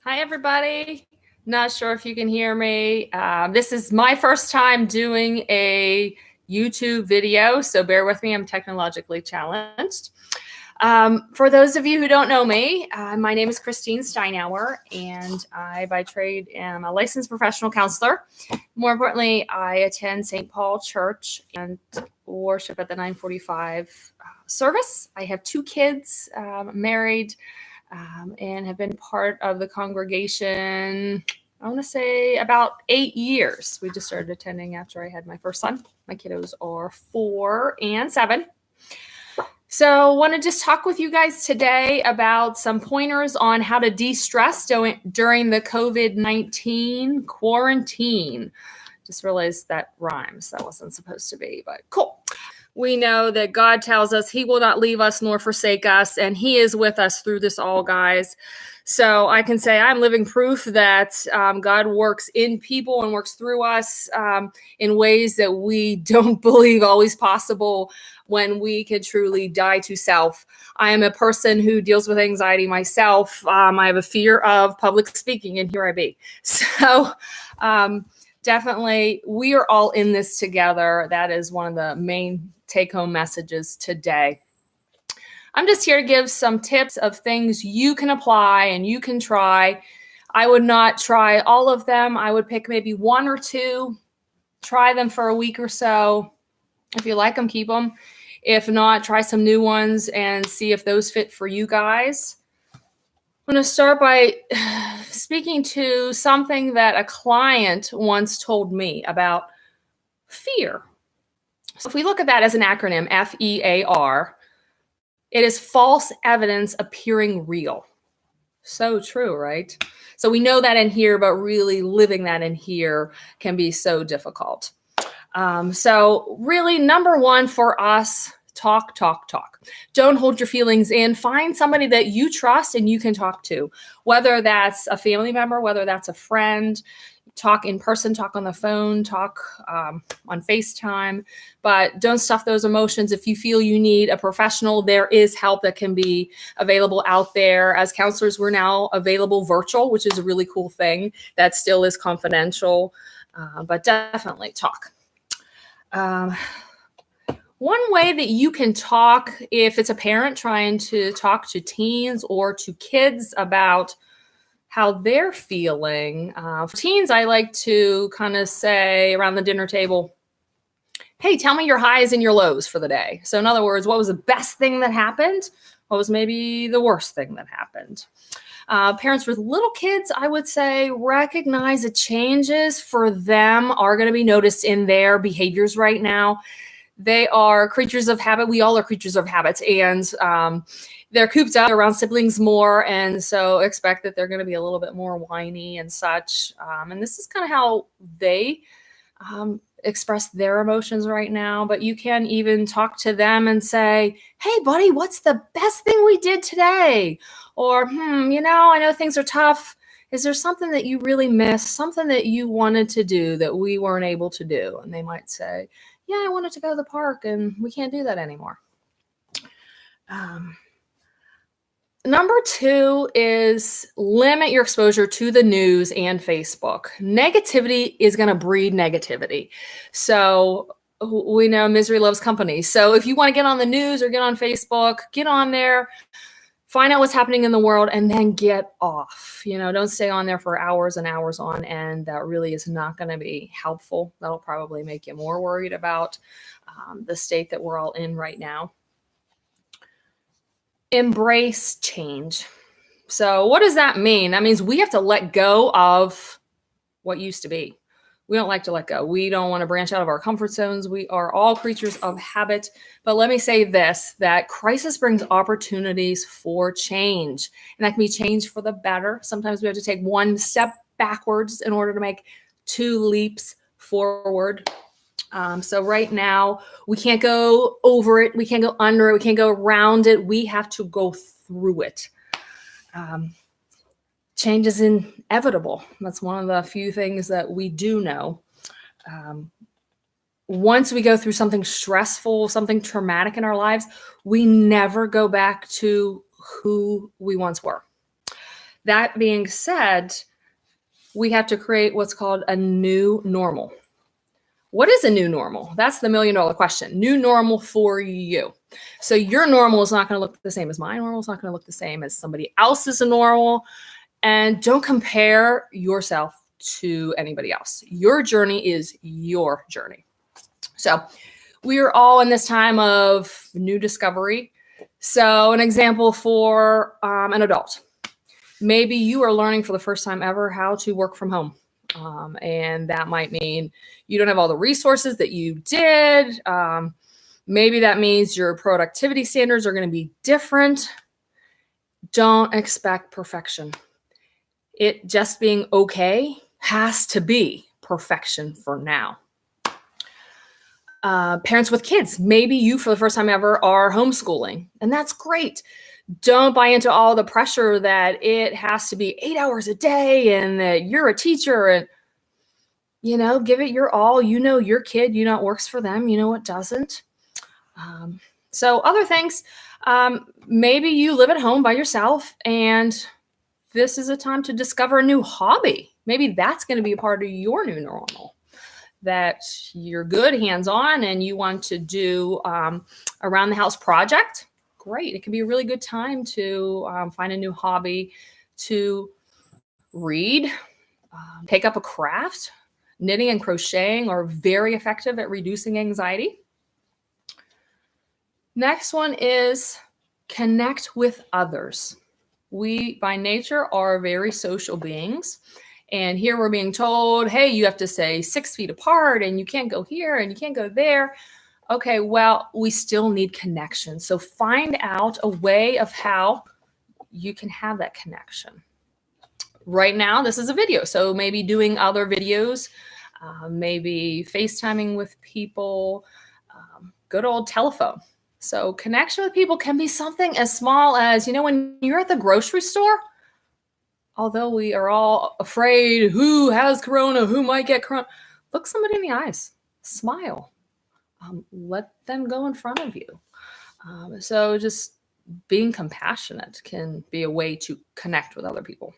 Hi, everybody. Not sure if you can hear me. This is my first time doing a YouTube video, so bear with me. I'm technologically challenged. For those of you who don't know me, my name is Kristine Steinour, and I, by trade, am a licensed professional counselor. More importantly, I attend St. Paul Church and worship at the 945 service. I have 2 kids, married, and have been part of the congregation, I want to say about 8 years. We just started attending after I had my first son. My kiddos are 4 and 7. So I want to just talk with you guys today about some pointers on how to de-stress during the COVID-19 quarantine. Just realized that rhymes. That wasn't supposed to be, but cool. We know that God tells us he will not leave us nor forsake us, and he is with us through this all, guys. So I can say I'm living proof that God works in people and works through us in ways that we don't believe always possible when we can truly die to self. I am a person who deals with anxiety myself. I have a fear of public speaking, and here I be. So definitely, we are all in this together. That is one of the main take-home messages today. I'm just here to give some tips of things you can apply and you can try. I would not try all of them. I would pick maybe 1 or 2, try them for a week or so. If you like them, keep them. If not, try some new ones and see if those fit for you guys. I'm going to start by speaking to something that a client once told me about fear. So if we look at that as an acronym, FEAR, it is false evidence appearing real. So true, right? So we know that in here, but really living that in here can be so difficult. So really, number 1 for us, talk. Don't hold your feelings in. Find somebody that you trust and you can talk to, whether that's a family member, whether that's a friend. Talk in person, talk on the phone, talk on FaceTime, but don't stuff those emotions. If you feel you need a professional, there is help that can be available out there. As counselors, we're now available virtual, which is a really cool thing. That still is confidential, but definitely talk. One way that you can talk, if it's a parent trying to talk to teens or to kids about how they're feeling. For teens, I like to kind of say around the dinner table, hey, tell me your highs and your lows for the day. So in other words, what was the best thing that happened? What was maybe the worst thing that happened? Parents with little kids, I would say, recognize the changes for them are going to be noticed in their behaviors right now. They are creatures of habit. We all are creatures of habits. And they're cooped up around siblings more, and so expect that they're going to be a little bit more whiny and such. And this is kind of how they express their emotions right now. But you can even talk to them and say, hey, buddy, what's the best thing we did today? Or, I know things are tough. Is there something that you really missed, something that you wanted to do that we weren't able to do? And they might say, yeah, I wanted to go to the park, and we can't do that anymore. Number 2 is limit your exposure to the news and Facebook. Negativity is going to breed negativity. So we know misery loves company. So if you want to get on the news or get on Facebook, get on there, find out what's happening in the world, and then get off. Don't stay on there for hours and hours on end. That really is not going to be helpful. That'll probably make you more worried about the state that we're all in right now. Embrace change. So what does that mean? That means we have to let go of what used to be. We don't like to let go. We don't want to branch out of our comfort zones. We are all creatures of habit. But let me say this, that crisis brings opportunities for change. And that can be change for the better. Sometimes we have to take 1 step backwards in order to make 2 leaps forward. So right now, we can't go over it. We can't go under it. We can't go around it. We have to go through it. Change is inevitable. That's one of the few things that we do know. Once we go through something stressful, something traumatic in our lives, we never go back to who we once were. That being said, we have to create what's called a new normal. What is a new normal? That's the million-dollar question. New normal for you. So your normal is not going to look the same as my normal. It's not going to look the same as somebody else's normal. And don't compare yourself to anybody else. Your journey is your journey. So we are all in this time of new discovery. So an example for an adult. Maybe you are learning for the first time ever how to work from home. And that might mean you don't have all the resources that you did. Maybe that means your productivity standards are going to be different. Don't expect perfection. It just being okay has to be perfection for now. Parents with kids, maybe you for the first time ever are homeschooling, and that's great. Don't buy into all the pressure that it has to be 8 hours a day and that you're a teacher and, give it your all. Your kid, what works for them, what doesn't. So other things, maybe you live at home by yourself and this is a time to discover a new hobby. Maybe that's going to be a part of your new normal, that you're good hands-on and you want to do around the house project. Great. It can be a really good time to find a new hobby, to read, take up a craft. Knitting and crocheting are very effective at reducing anxiety. Next one is connect with others. We, by nature, are very social beings. And here we're being told, hey, you have to stay 6 feet apart and you can't go here and you can't go there. Okay, well, we still need connection. So find out a way of how you can have that connection. Right now, this is a video. So maybe doing other videos, maybe FaceTiming with people, good old telephone. So connection with people can be something as small as, when you're at the grocery store, although we are all afraid who has corona, who might get corona, look somebody in the eyes, smile, let them go in front of you. So just being compassionate can be a way to connect with other people.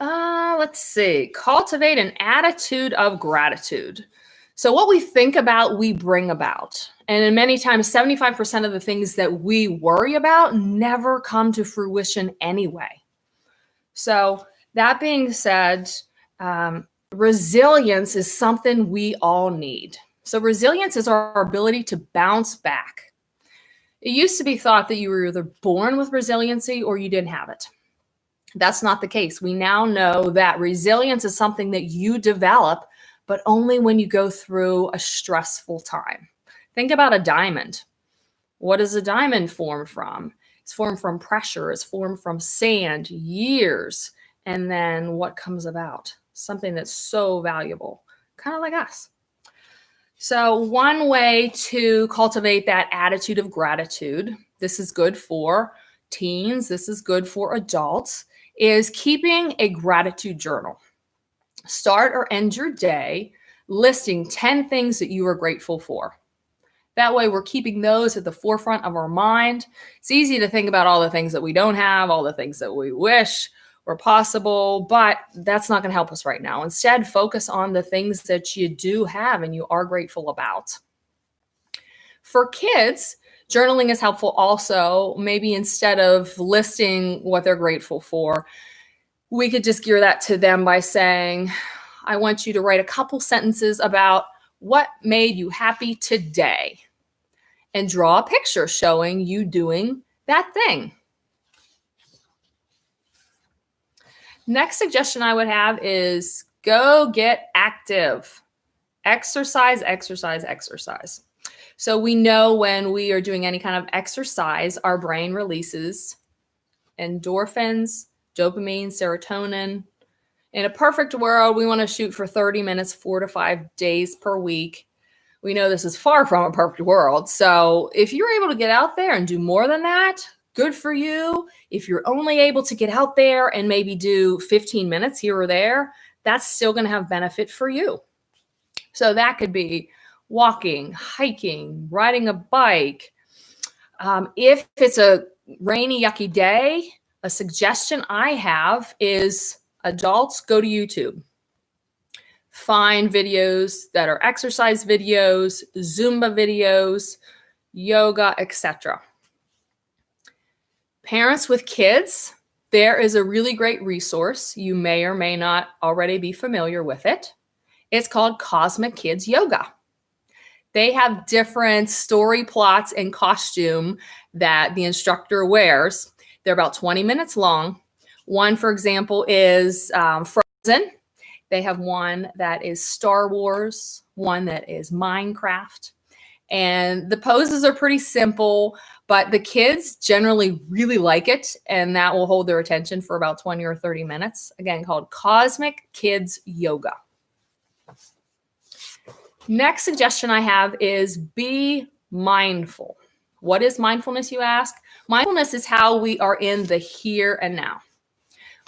Let's see, cultivate an attitude of gratitude. So what we think about, we bring about. And many times, 75% of the things that we worry about never come to fruition anyway. So that being said, resilience is something we all need. So resilience is our ability to bounce back. It used to be thought that you were either born with resiliency or you didn't have it. That's not the case. We now know that resilience is something that you develop, but only when you go through a stressful time. Think about a diamond. What is a diamond formed from? It's formed from pressure. It's formed from sand, years. And then what comes about? Something that's so valuable, kind of like us. So one way to cultivate that attitude of gratitude, this is good for teens, this is good for adults, is keeping a gratitude journal. Start or end your day listing 10 things that you are grateful for. That way we're keeping those at the forefront of our mind. It's easy to think about all the things that we don't have, all the things that we wish were possible, but that's not going to help us right now. Instead, focus on the things that you do have and you are grateful about. For kids, journaling is helpful also. Maybe instead of listing what they're grateful for, we could just gear that to them by saying, I want you to write a couple sentences about what made you happy today, and draw a picture showing you doing that thing. Next suggestion I would have is go get active. Exercise, exercise, exercise. So we know when we are doing any kind of exercise, our brain releases endorphins, dopamine, serotonin. In a perfect world, we want to shoot for 30 minutes, 4 to 5 days per week. We know this is far from a perfect world. So if you're able to get out there and do more than that, good for you. If you're only able to get out there and maybe do 15 minutes here or there, that's still going to have benefit for you. So that could be walking, hiking, riding a bike. If it's a rainy, yucky day, A suggestion I have is adults go to YouTube. Find videos that are exercise videos, Zumba videos, yoga, etc. Parents with kids, there is a really great resource. You may or may not already be familiar with it. It's called Cosmic Kids Yoga. They have different story plots and costume that the instructor wears. They're about 20 minutes long. One, for example, is Frozen. They have one that is Star Wars, one that is Minecraft. And the poses are pretty simple, but the kids generally really like it, and that will hold their attention for about 20 or 30 minutes. Again, called Cosmic Kids Yoga. Next suggestion I have is be mindful. What is mindfulness, you ask? Mindfulness is how we are in the here and now.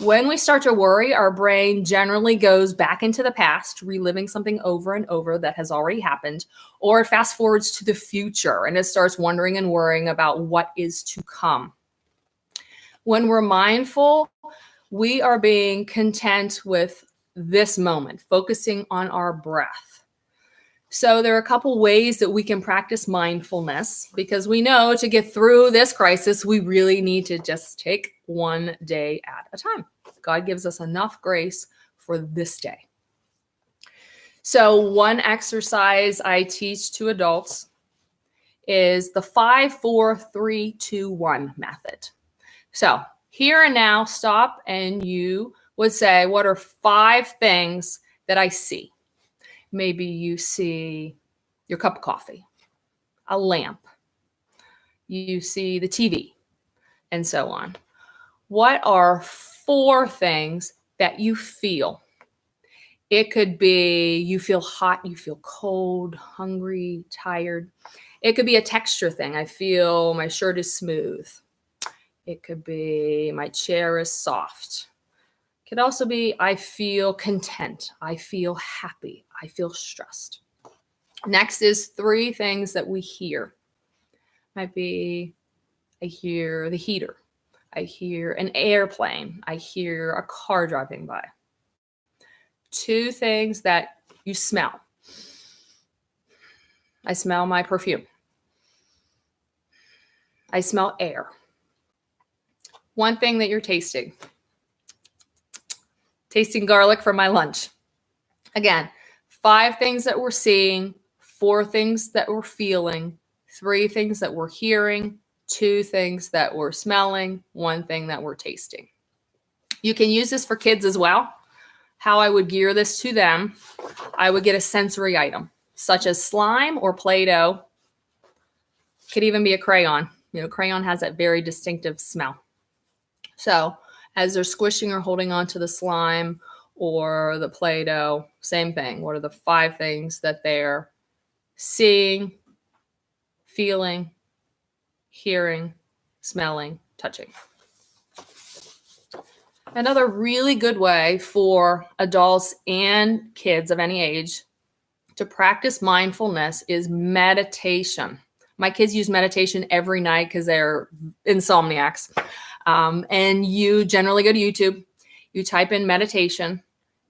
When we start to worry, our brain generally goes back into the past, reliving something over and over that has already happened, or it fast forwards to the future and it starts wondering and worrying about what is to come. When we're mindful, we are being content with this moment, focusing on our breath. So there are a couple ways that we can practice mindfulness, because we know to get through this crisis, we really need to just take one day at a time. God gives us enough grace for this day. So one exercise I teach to adults is the 5, 4, 3, 2, 1 method. So here and now, stop, and you would say, what are 5 things that I see? Maybe you see your cup of coffee, a lamp, you see the TV, and so on. What are 4 things that you feel? It could be you feel hot, you feel cold, hungry, tired. It could be a texture thing. I feel my shirt is smooth. It could be my chair is soft. It could also be I feel content. I feel happy. I feel stressed. Next is 3 things that we hear. Might be I hear the heater. I hear an airplane. I hear a car driving by. 2 things that you smell. I smell my perfume. I smell air. 1 thing that you're tasting. Tasting garlic for my lunch. Again, 5 things that we're seeing, 4 things that we're feeling, 3 things that we're hearing, 2 things that we're smelling, 1 thing that we're tasting. You can use this for kids as well. How I would gear this to them, I would get a sensory item, such as slime or Play-Doh. Could even be a crayon. Crayon has that very distinctive smell. So as they're squishing or holding onto the slime or the Play-Doh, same thing. What are the 5 things that they're seeing, feeling, hearing, smelling, touching? Another really good way for adults and kids of any age to practice mindfulness is meditation. My kids use meditation every night because they're insomniacs. And you generally go to YouTube, you type in meditation,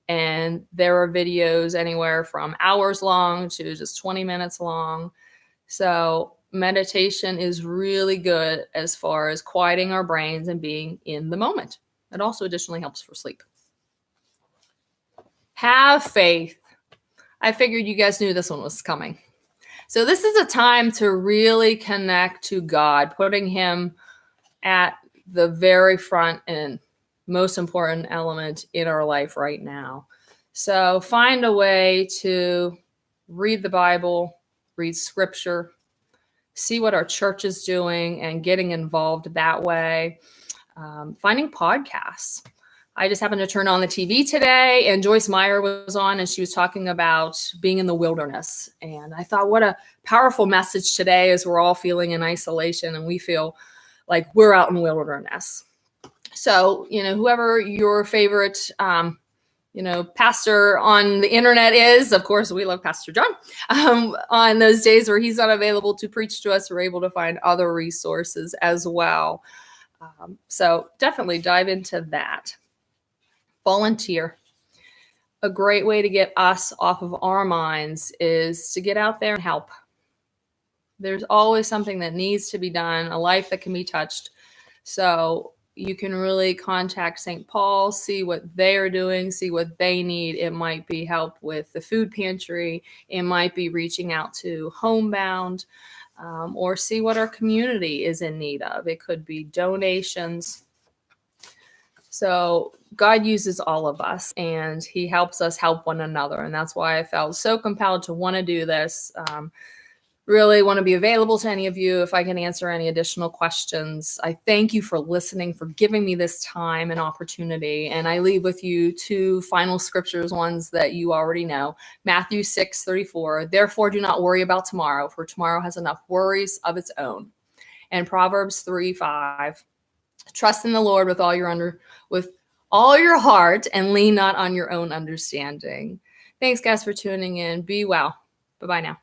and there are videos anywhere from hours long to just 20 minutes long. So meditation is really good as far as quieting our brains and being in the moment. It also additionally helps for sleep. Have faith. I figured you guys knew this one was coming. So this is a time to really connect to God, putting him at the very front and most important element in our life right now. So find a way to read the Bible, read scripture, see what our church is doing and getting involved that way. Finding podcasts. I just happened to turn on the TV today and Joyce Meyer was on and she was talking about being in the wilderness. And I thought, what a powerful message today as we're all feeling in isolation and we feel like we're out in the wilderness. So, whoever your favorite, pastor on the internet is, of course, we love Pastor John. On those days where he's not available to preach to us, we're able to find other resources as well. So definitely dive into that. Volunteer. A great way to get us off of our minds is to get out there and help. There's always something that needs to be done, a life that can be touched. So you can really contact St. Paul, see what they're doing, see what they need. It might be help with the food pantry. It might be reaching out to Homebound, or see what our community is in need of. It could be donations. So God uses all of us, and he helps us help one another. And that's why I felt so compelled to want to do this. Really want to be available to any of you if I can answer any additional questions. I thank you for listening, for giving me this time and opportunity. And I leave with you two final scriptures, ones that you already know. Matthew 6:34, therefore do not worry about tomorrow, for tomorrow has enough worries of its own. And Proverbs 3:5, trust in the Lord with all your heart and lean not on your own understanding. Thanks, guys, for tuning in. Be well. Bye-bye now.